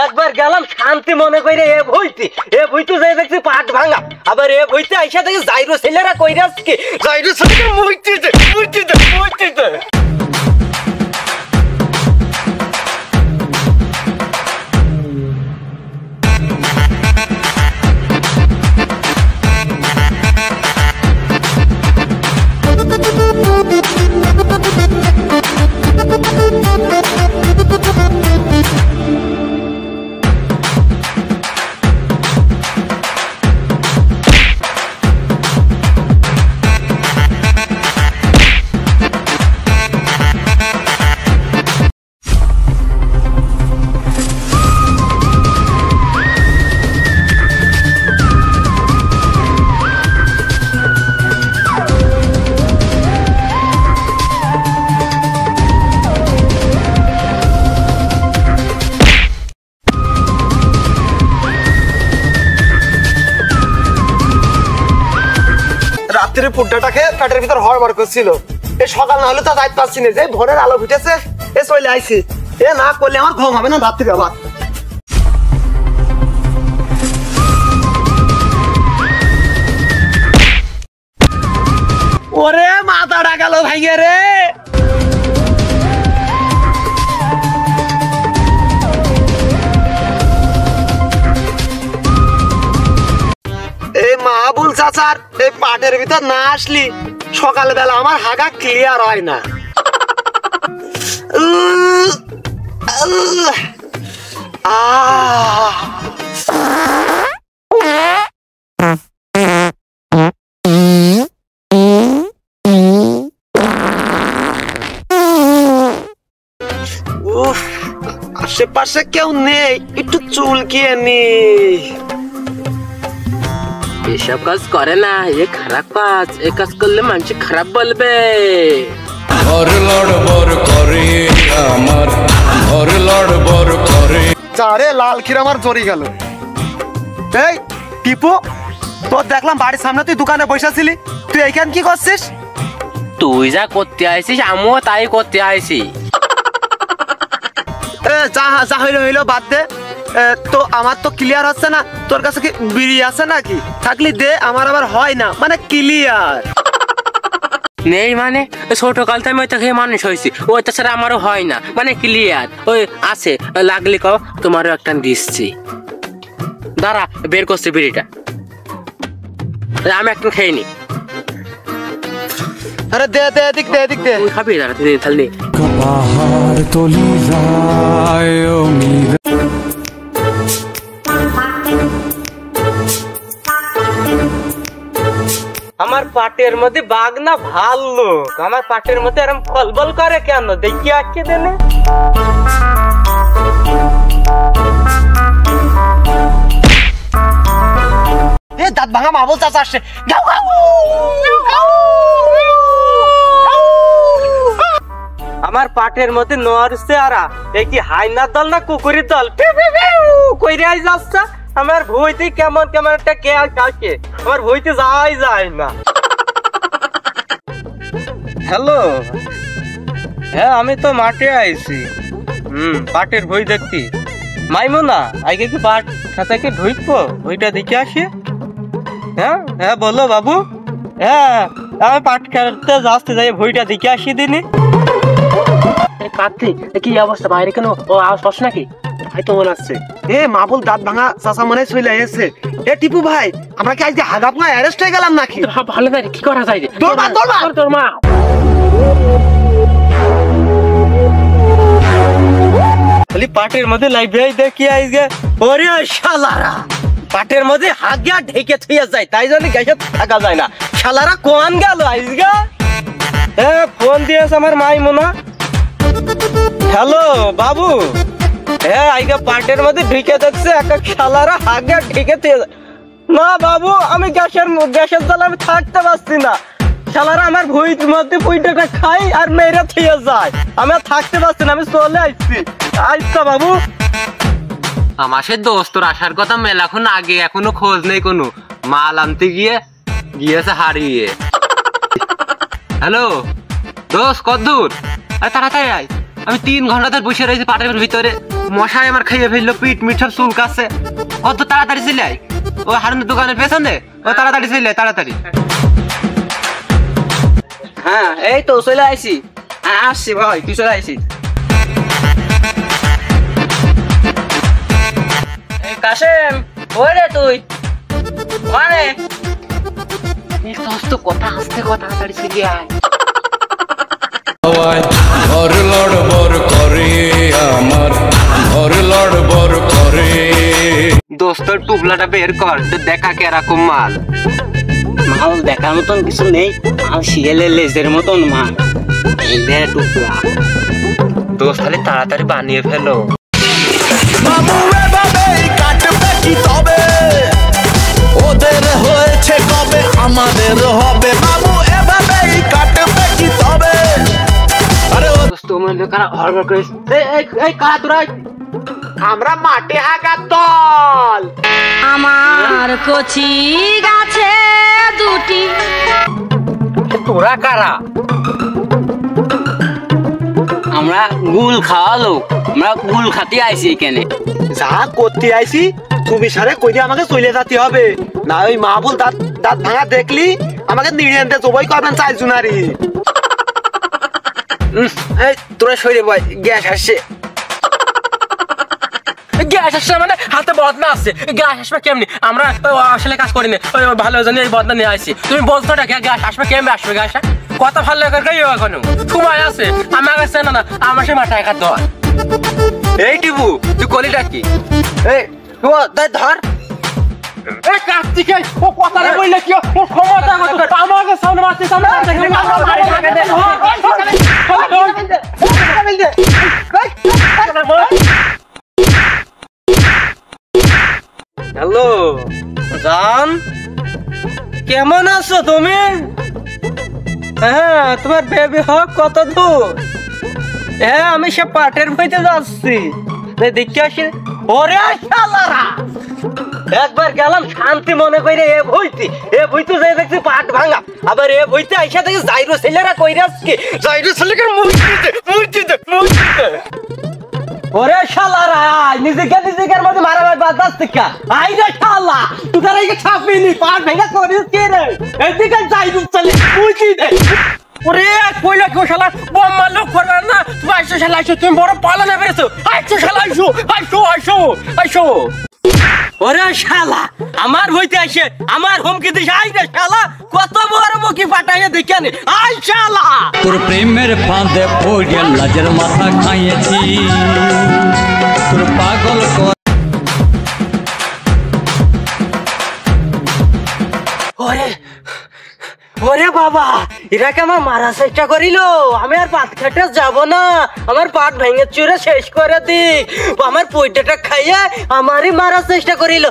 একবার গেলাম শান্তি মনে করে এ ভুইতে যাই দেখছি পাট ভাঙা, আবার এ ভুইতে আইসা দেখি জাইরো ছেলেরা কইরা কি জাইরো ছেলেরা মুইতে রাত্রে ফুড্ডাটা খেয়ে পেটের ভিতর হড়বড় করছিল। এ সকাল না হলে তো যাইতে পারছি না, যে ভোরের আলো ফুটেছে এ চলে আইছি। এ না করলে আমার ঘুম হবে না রাত্রে আবার। ওরে মাথাটা গেল ভাইয়ে রে। এই মাহবুল চাচার এই পাটের ভিতর না আসলি সকালবেলা আমার হাগা ক্লিয়ার হয় না। আশেপাশে কেউ নেই, একটু চুলকিয়ে নি। এসব কাজ করে না, এ খারাপ কাজ। এ কাজ করলে মানুষ খারাপ বলবে। চারে লাল ক্ষীর আমার জড়ি গেল। এই টিপু, তোর দেখলাম বাড়ির সামনে তুই দোকানে বসেছিলি, তুই এইখান কি করছিস? তুই যা করতে আইছিস আমিও তাই করতে আইছি। যা হইলো বাদ দে। তো আমার তো ক্লিয়ার হচ্ছে না, তোর কাছে কি বিড়ি আছে নাকি? থাকলি দে, আমার আবার হয় না, মানে ক্লিয়ার নেই। মানে ছোট কাল থেকে আমি ওইটা খেয়ে মানুষ হয়েছি, ওইটা ছাড়া আমারও হয় না, মানে ক্লিয়ার। ওই আছে, লাগলে কও, তোমারও একটা দিচ্ছি। দাঁড়া, বের করছি বিড়িটা, আমি একটা খেয়ে নি। আরে দে দে, এদিক দে, এদিক দে। তুই খাবি? দাঁড়া, তুই তাহলে পাহাড় তলি যায় আমার পাটের মধ্যে বাঘ না ভাল্লুক, আমার পাটের মধ্যে এরকম ফলবল করে কেন? দেখি আজকে দেনে দাঁত ভাঙা মাহবুল চাচা আসছে। আমার পাটের মধ্যে নড়ছে আরা, এই কি হাইনার দল না কুকুরের দল কইরে আই যাচ্ছে। আমার ভুইতে কেমন কেমন একটা কে আসে, আমার ভুইতে যাই যায় না। হ্যালো, হ্যাঁ আমি তো মাঠে আইছি। পাটের ভুই দেখতি। মাইমুনা, আগে কি পাট খাতাকে ঢুকবো, ভুইটা দেখে আসি। হ্যাঁ হ্যাঁ বলো বাবু। হ্যাঁ আমি পাট খেতে যাচ্ছি, যাই ভুইটা দেখে আসি দিনি। কার্তিক, কি অবস্থা বাইরে? কেন ও আওয়াজ পাস নাকি? ভাই তো মনে আসছে। এ মাহবুল দাঁত ভাঙা চাচা মনে চলে এসেছে। এ টিপু ভাই, আমরা কি আজকে হাগাপনা অ্যারেস্ট হয়ে গেলাম নাকি? ভালো না, কি করা যায়? তোর মা খালি পাটের মধ্যে লাইভে দেখি আইগে। ওরে শালারা, পাটের মধ্যে হাগিয়া ঢেকে থইয়া যায়, তাই জন্য গ্যাসে থাকা যায় না। শালারা কোন গেল আইজগা? ফোন দিয়েছে আমার মাইমুনা। হ্যালো বাবু, হ্যাঁ আইগা পাটের মধ্যে ঢেকে যাচ্ছে এক এক শালারা হাগিয়া ঢেকে থইয়া যায়। না বাবু, আমি গ্যাসের জ্বালা আমি থাকতে পারছি না। শালারা আমার ভুঁইর মধ্যে পুইটাটা খাই আর মেয়েরা থইয়া যায়, আমি আর থাকতে পারছি না, আমি চলে আসছি। আচ্ছা বাবু। আমার সে দোস্তর আসার কথা মেলাক্ষণ আগে, এখনো খোঁজ নেই কোনো। মাল আনতে গিয়েছে হারিয়ে। হ্যালো দোষ কদ্দূর? আরে তাড়াতাড়ি আয়, আমি 3 ঘন্টা ধরে বসে রয়েছি পাটের ভিতরে, মশাই আমার খাইয়ে ফেললো, পিঠ মিঠ সব চুল কাছে। কত তাড়াতাড়ি চলে আয়, ওই হারুনের দোকানের পেছনে, ও তাড়াতাড়ি চলে আয় তাড়াতাড়ি। হ্যাঁ এই তো চলে আইছি, আসছি ভাই, তুই চলে আইছিস। কাশেম ওই রে তুই মানে সমস্ত কথা আস্তে কথা তাড়াতাড়ি চলে আয়। ঘর লড়বড় করে আমার, ঘর লড়বড় করে। দোস্তর টুকলাটা বের কর, দেখা কেরকম মাল। মাল দেখার মতন কিছু নেই, মাল শিয়ালের লেজের মতন মাল, এই দেখ টুকরা। দোস্ত খালি তাড়াতাড়ি বানিয়ে ফেলো। ওদের হয়েছে কবে, আমাদের হবে বাবু এভাবেই কাটবে কি তবে। আরে দোস্ত মনে কারা হড়বড় করিস, এই কারা তোরা? আমরা মাটি হাঁকার দল। আমার কচি গাছে দুটি। তোরা কারা? আমরা গুল খাওয়া লোক, আমরা গুল খাতে আইছি এখানে। যা করতে আইছি তুমি সারে কই দিয়ে আমাকে চলে যেতে হবে, না ওই মাহবুল দাঁত দাঁত ভাঙা দেখলি আমাকে নিড়ে আনতে জবাই করবেন চাইছু নারী। এই তোরা সরে বয়, গ্যাস আসছে। গ্যাস আসছে মানে হাতে বদনা আছে, গ্যাস আসবে কেমনি? আমরা আসলে কাজ করিনি, ওই ভালো জানি এই বদনা নিয়ে আসছি। তুমি বলছো না গ্যাস আসবে কেমনি? আসবে গ্যাস কথা ভালো লাগে এখনো সময় আছে, আমার কাছে না না আমার সে মাথায় একা ধর। এই টিপু তুই কলিটা কি? এই ধর এই কার্তিকে ও কথাটা বললে কি ও ক্ষমতা কত? আমাকে সামনে মারতে সামনে হ্যালো জান, কেমন আছো তুমি? হ্যাঁ তোমার বেবি হক কত দূর? হ্যাঁ আমি সে পাটের বইতে যাচ্ছি, দেখে আসি। ওরে শালারা, একবার গেলাম শান্তি মনে করে এ বইতে যাই দেখছি পাট ভাঙা, আবার এ বইতে আইসা দেখি জাইরো ছেলেরা কইরা আজকে জাইরো ছেলেকে মূর্তিতে। ওরে শালারা, নিজেকে মধ্যে মারামারি বাদ দাস কা আই রে শালা, তুই তার আগে ছাপিনি পাট ভাঙা করিস কে রে? এদিকে জাইরো ছেলে মূর্তিতে। ওরে কইলা কি শালা বম মারলো করবে না? তুমি আইসো শালা আইসো, তুমি বড় পালানা পেরেছো। আইসো শালা আইসো। ওরে শালা আমার হইতে আসে, আমার হুমকি দিস। আই রে শালা, কত বড় মুখি ফাটাইয়ে দেখে নে। আই শালা তোর প্রেমের ফাঁদে পড়ে লাজের মাথা খাইয়েছি, তোর পাগল কর। ওরে বাবা, এরাকে আমার মারার চেষ্টা করিল। আমি আর পাট খেটে যাব না, আমার পাট ভেঙে চুরে শেষ করে দিক। আমার পয়টাটা খাইয়ে আমারই মারার চেষ্টা করিল।